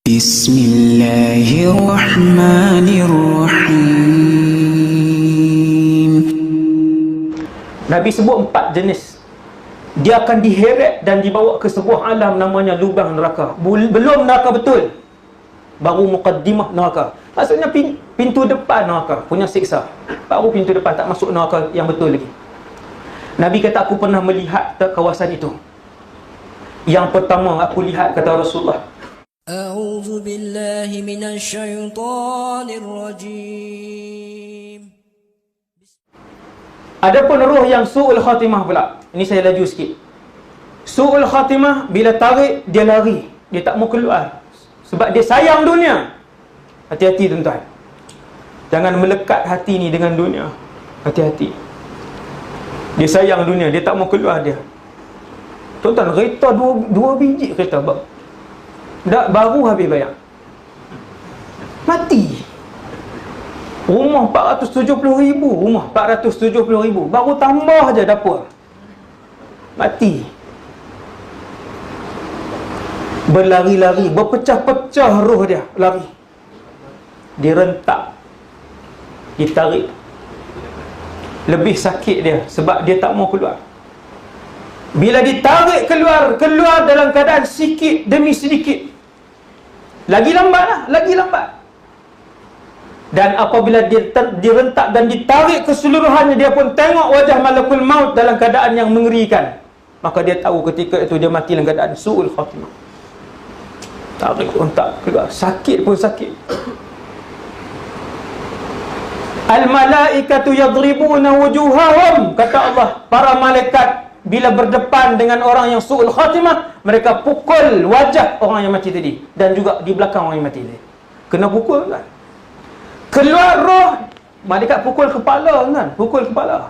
Bismillahirrahmanirrahim. Nabi sebut 4 jenis. Dia akan diheret dan dibawa ke sebuah alam namanya lubang neraka. Belum neraka betul, baru muqaddimah neraka. Maksudnya pintu depan neraka punya siksa. Baru pintu depan, tak masuk neraka yang betul lagi. Nabi kata, aku pernah melihat kawasan itu. Yang pertama aku lihat, kata Rasulullah, A'udzu billahi minasyaitonir rajim. adapun roh yang su'ul khatimah pula. Ini saya laju sikit. Su'ul khatimah, bila tarik, dia lari. Dia tak mau keluar. Sebab dia sayang dunia. Hati-hati tuan-tuan. Jangan melekat hati ni dengan dunia. Hati-hati. Dia sayang dunia, dia tak mau keluar dia. Tuan-tuan, kereta dua biji kereta dah baru habis bayar. Mati. Rumah 470,000, rumah 470,000, baru tambah je dapur. Mati. Berlari-lari, berpecah-pecah roh dia, lari. Direntak, ditarik. Lebih sakit dia sebab dia tak mau keluar. Bila ditarik keluar dalam keadaan sikit demi sedikit. Lagi lambat. Dan apabila dia direntak dan ditarik keseluruhannya, dia pun tengok wajah malakul maut dalam keadaan yang mengerikan. Maka dia tahu ketika itu dia mati dalam keadaan su'ul khatimah. Tarik rentak keluar, sakit pun sakit. Al-malaikatu yadribuna wujuhahum, kata Allah, para malaikat bila berdepan dengan orang yang su'ul khatimah, mereka pukul wajah orang yang mati tadi, dan juga di belakang orang yang mati tadi. Kena pukul kan? Keluar roh, malaikat pukul kepala kan? Pukul kepala,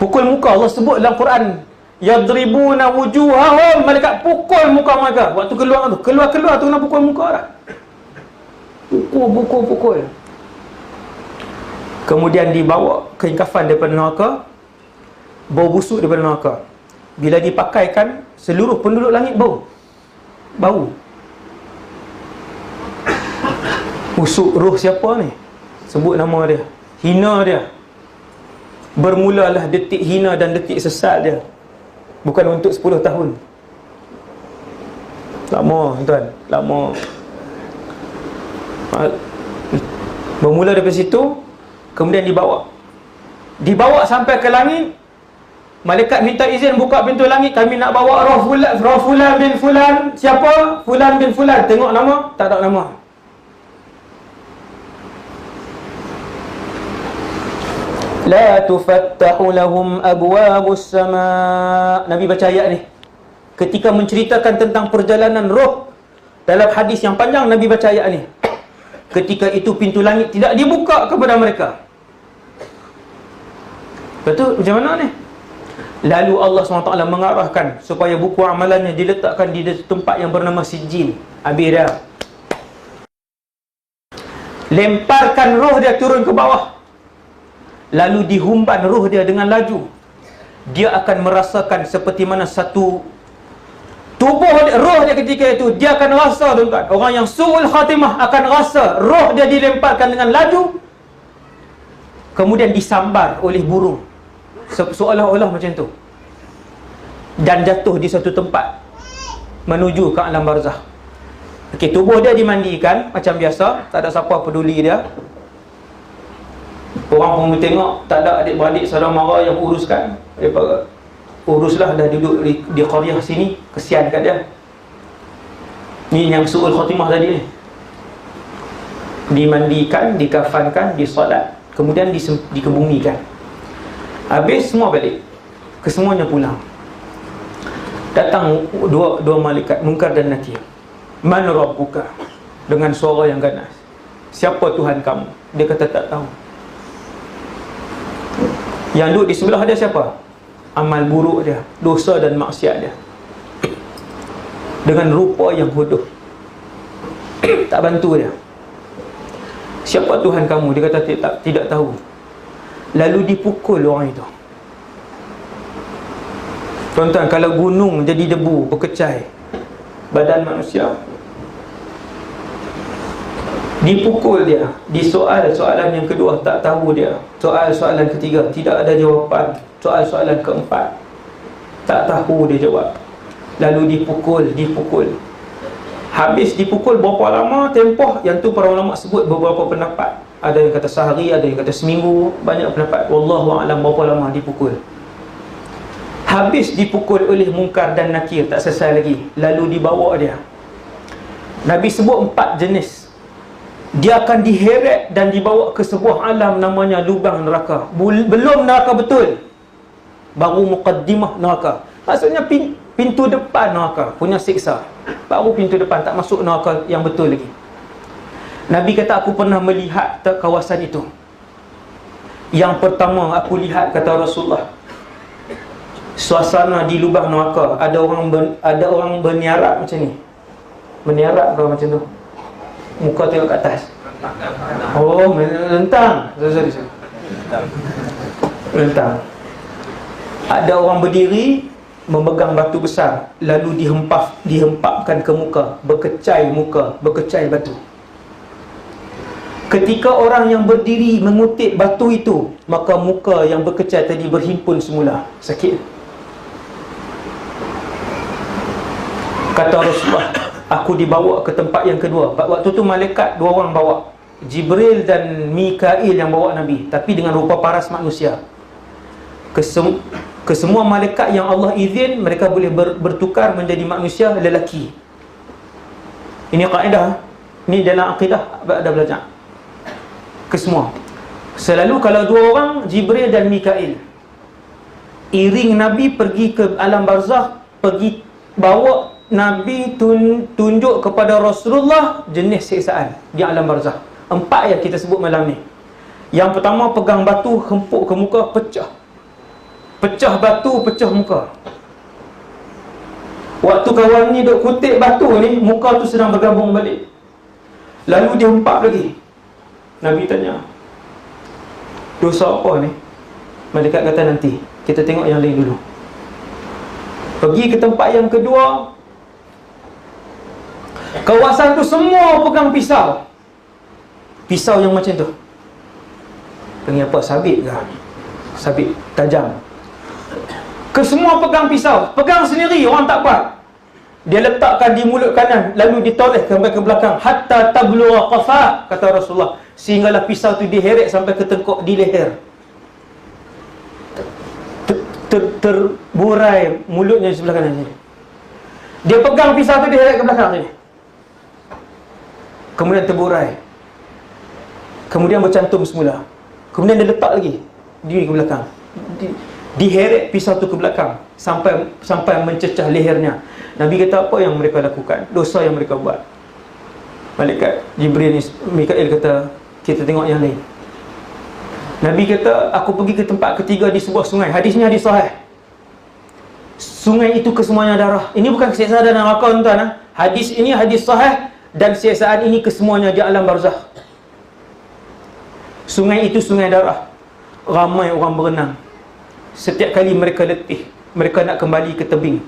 pukul muka. Allah sebut dalam Quran, yadribuna wujuhahum, malaikat pukul muka mereka. Waktu keluar tu, keluar tu kena pukul muka dah. Pukul. Kemudian dibawa kain kafan daripada neraka, bau busuk daripada neraka. Bila dipakaikan, seluruh penduduk langit bau. Busuk roh siapa ni? Sebut nama dia, hina dia. Bermulalah detik hina dan detik sesat dia. Bukan untuk 10 tahun. Lama tuan, lama. Bermula daripada situ, kemudian dibawa sampai ke langit. Malaikat minta izin buka pintu langit, kami nak bawa roh fulan bin fulan. Siapa? Fulan bin fulan. Tengok nama, tak ada nama. La tufattahu lahum abwabus sama. Nabi baca ayat ni ketika menceritakan tentang perjalanan roh. Dalam hadis yang panjang, Nabi baca ayat ni. Ketika itu pintu langit tidak dibuka kepada mereka. Betul? Macam mana ni? Lalu Allah SWT mengarahkan supaya buku amalannya diletakkan di tempat yang bernama Sijil. Habis dah. Lemparkan roh dia turun ke bawah. Lalu dihumban roh dia dengan laju. Dia akan merasakan seperti mana satu tubuh dia, roh dia ketika itu, dia akan rasa tuan-tuan. Orang yang su'ul khatimah akan rasa roh dia dilemparkan dengan laju, kemudian disambar oleh burung, seolah-olah macam tu, dan jatuh di satu tempat menuju ke alam barzah. Okey, tubuh dia dimandikan macam biasa, tak ada siapa peduli dia. Orang pun tengok, tak ada adik-beradik saudara mara yang uruskan. Uruslah, dah duduk di qaryah sini, kesian kat dia. Ni yang su'ul khatimah tadi ni. Dimandikan, dikafankan, disolat, kemudian dikebumikan. Habis semua balik, kesemuanya pulang. Datang dua malaikat, Munkar dan Nakir. Man rabbuka, dengan suara yang ganas. Siapa Tuhan kamu? Dia kata tak tahu. Yang duduk di sebelah dia siapa? Amal buruk dia, dosa dan maksiat dia, dengan rupa yang bodoh. Tak bantu dia. Siapa Tuhan kamu? Dia kata tidak tahu. Lalu dipukul orang itu. Tuan-tuan, kalau gunung jadi debu, berkecai, badan manusia Dipukul dia. Soalan yang kedua tak tahu dia. Soalan ketiga tidak ada jawapan. Soalan keempat tak tahu dia jawab. Lalu dipukul. Habis dipukul berapa lama tempoh, yang tu para ulama sebut beberapa pendapat. Ada yang kata sehari, ada yang kata seminggu, banyak pendapat. Wallahu a'lam berapa lama dipukul. Habis dipukul oleh Munkar dan Nakir, tak selesai lagi. Lalu dibawa dia. Nabi sebut 4 jenis. Dia akan diheret dan dibawa ke sebuah alam namanya lubang neraka. Belum neraka betul, baru muqaddimah neraka. Maksudnya pintu depan neraka punya siksa. Baru pintu depan, tak masuk neraka yang betul lagi. Nabi kata, aku pernah melihat kawasan itu. Yang pertama aku lihat, kata Rasulullah, suasana di lubang neraka. Ada orang berniarap macam ni. Berniarap ke macam tu, muka tengok ke atas. Oh, lentang. Sorry. Lentang. Ada orang berdiri memegang batu besar, lalu dihempapkan ke muka, berkecai batu. Ketika orang yang berdiri mengutip batu itu, maka muka yang berkecai tadi berhimpun semula. Sakit. Kata Rasulullah, aku dibawa ke tempat yang kedua. Waktu tu malaikat 2 orang bawa, Jibril dan Mikail yang bawa Nabi, tapi dengan rupa paras manusia. Ke semua malaikat yang Allah izin, mereka boleh bertukar menjadi manusia lelaki. Ini kaedah, ini dalam akidah ada belajar. Ke semua. Selalu kalau 2 orang, Jibril dan Mikail, iring Nabi pergi ke alam barzakh, pergi bawa Nabi tunjuk kepada Rasulullah jenis siksaan di alam barzakh. 4 yang kita sebut malam ni. Yang pertama, pegang batu, hempuk ke muka, pecah batu, pecah muka. Waktu kawan ni duk kutip batu ni, muka tu sedang bergabung balik. Lalu dia hempap lagi. Nabi tanya, dosa apa ni? Malaikat kata, nanti kita tengok yang lain dulu. Pergi ke tempat yang kedua. Kawasan tu semua pegang pisau. Pisau yang macam tu. Panggil apa? Sabit ke? Sabit tajam. Kesemua pegang pisau. Pegang sendiri, orang tak buat. Dia letakkan di mulut kanan, lalu ditoleh sampai ke belakang. Hatta tablugha qafa, kata Rasulullah, sehinggalah pisau tu diheret sampai ke tengkok di leher. Terburai mulutnya di sebelah kanan sini. Dia pegang pisau tu, diheret ke belakang sini. Kemudian terburai. Kemudian bercantum semula. Kemudian dia letak lagi diri ke belakang. Diheret pisau tu ke belakang sampai mencecah lehernya. Nabi kata, apa yang mereka lakukan? Dosa yang mereka buat. Malaikat Jibril ni, Mikail kata, kita tengok yang lain. Nabi kata, aku pergi ke tempat ketiga di sebuah sungai. Hadisnya hadis sahih. Sungai itu kesemuanya darah. Ini bukan siksaan dan neraka, tuan-tuan. Hadis ini hadis sahih, dan siksaan ini kesemuanya di alam barzakh. Sungai itu sungai darah. Ramai orang berenang. Setiap kali mereka letih, mereka nak kembali ke tebing.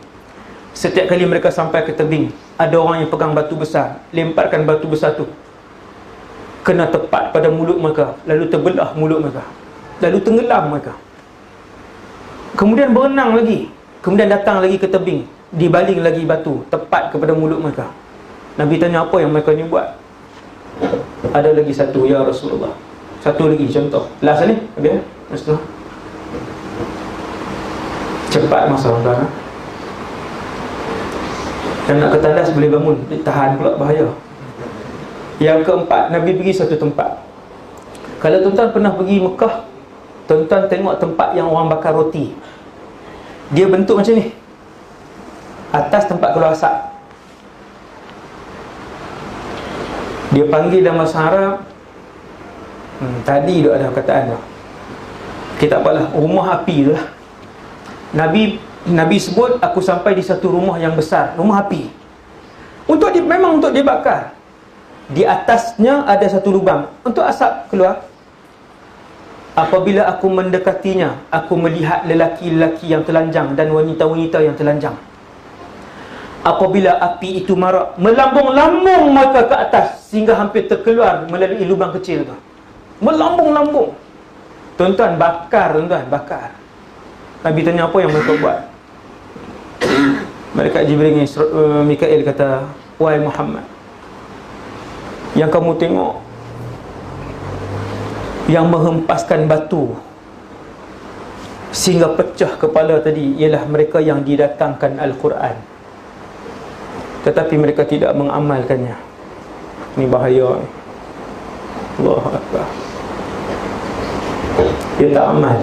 Setiap kali mereka sampai ke tebing, ada orang yang pegang batu besar, lemparkan batu besar tu kena tepat pada mulut mereka, lalu terbelah mulut mereka, lalu tenggelam mereka. Kemudian berenang lagi, kemudian datang lagi ke tebing, dibaling lagi batu tepat kepada mulut mereka. Nabi tanya, apa yang mereka ni buat? Ada lagi satu, ya Rasulullah. Satu lagi contoh. Last ni, okay? Last tu. Cepat masa tuan-tuan. Yang nak ketandas boleh bangun, tahan pula, bahaya. Yang keempat, Nabi pergi satu tempat. Kalau tuan-tuan pernah pergi Mekah, tuan-tuan tengok tempat yang orang bakar roti. Dia bentuk macam ni. Atas tempat keluar asap. Dia panggil dalam bahasa Arab, tadi tu ada kataan tu, kita apalah, rumah api tu lah. Nabi sebut, aku sampai di satu rumah yang besar, rumah api. Memang untuk dibakar. Di atasnya ada satu lubang untuk asap keluar. Apabila aku mendekatinya, aku melihat lelaki-lelaki yang telanjang dan wanita-wanita yang telanjang. apabila api itu marak, melambung-lambung mereka ke atas sehingga hampir terkeluar melalui lubang kecil tu. Melambung-lambung. Tuan-tuan, bakar, tuan-tuan, bakar. Nabi tanya, apa yang mereka buat? Malaikat Jibril dengan Mikail kata, wahai Muhammad, yang kamu tengok yang menghempaskan batu sehingga pecah kepala tadi ialah mereka yang didatangkan Al-Quran, tetapi mereka tidak mengamalkannya. Ini bahaya. Allahu Akbar. Dia tak amal.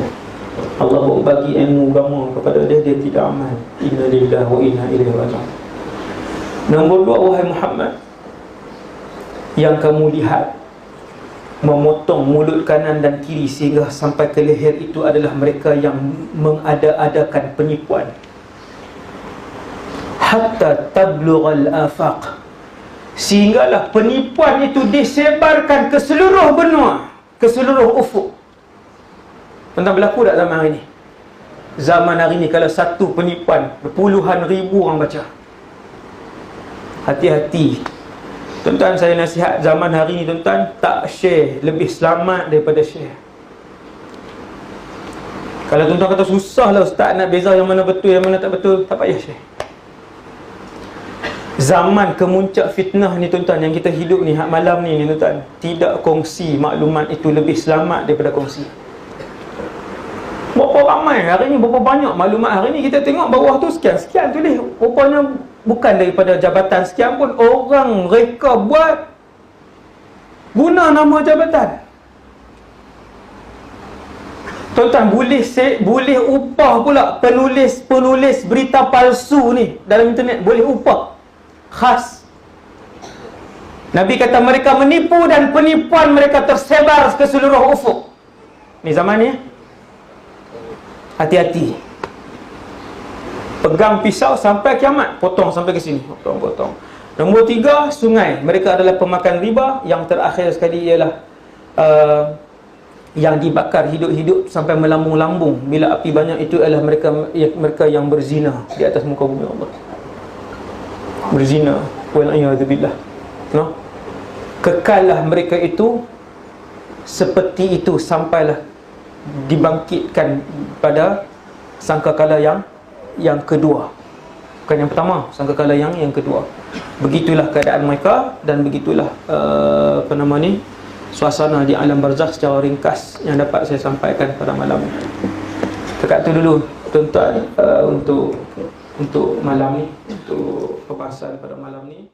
Allah bagi ilmu agama kepada dia, dia tidak amal. Inna lillahi wa inna ilaihi raji'un. Nombor 2, wahai Muhammad, yang kamu lihat memotong mulut kanan dan kiri sehingga sampai ke leher itu adalah mereka yang mengada-adakan penipuan. Hatta tablughal afaq, sehinggalah penipuan itu disebarkan ke seluruh benua, ke seluruh ufuk. Tentang berlaku tak zaman hari ni? Zaman hari ni kalau satu penipuan, puluhan ribu orang baca. Hati-hati. Tuan-tuan, saya nasihat zaman hari ni, tuan-tuan, tak share lebih selamat daripada share. Kalau tuan-tuan kata susah lah ustaz nak beza yang mana betul, yang mana tak betul, tak payah share. Zaman kemuncak fitnah ni, tuan-tuan, yang kita hidup ni, malam ni, tuan-tuan, tidak kongsi maklumat itu lebih selamat daripada kongsi. Berapa ramai hari ni, berapa banyak maklumat hari ni, kita tengok bawah tu sekian-sekian tulis. Rupanya bukan daripada jabatan sekian pun, orang reka buat guna nama jabatan. Tuan-tuan, boleh upah pula penulis berita palsu ni dalam internet, boleh upah khas. Nabi kata mereka menipu dan penipuan mereka tersebar ke seluruh ufuk. Ni zaman ni. Hati-hati. Pegang pisau sampai kiamat, potong sampai ke sini, potong. Nombor 3, sungai. Mereka adalah pemakan riba. Yang terakhir sekali ialah yang dibakar hidup-hidup sampai melambung-lambung. Bila api banyak, itu adalah mereka yang berzina di atas muka bumi Allah. Berzina, wal'iyadzubillah. No? Kekallah mereka itu seperti itu sampailah dibangkitkan pada sangkakala yang kedua. Bukan yang pertama, sangkakala yang kedua. Begitulah keadaan mereka dan begitulah suasana di alam barzakh secara ringkas yang dapat saya sampaikan pada malam ini. Dekat tu dulu tuan-tuan, untuk malam ni, untuk pembahasan pada malam ni.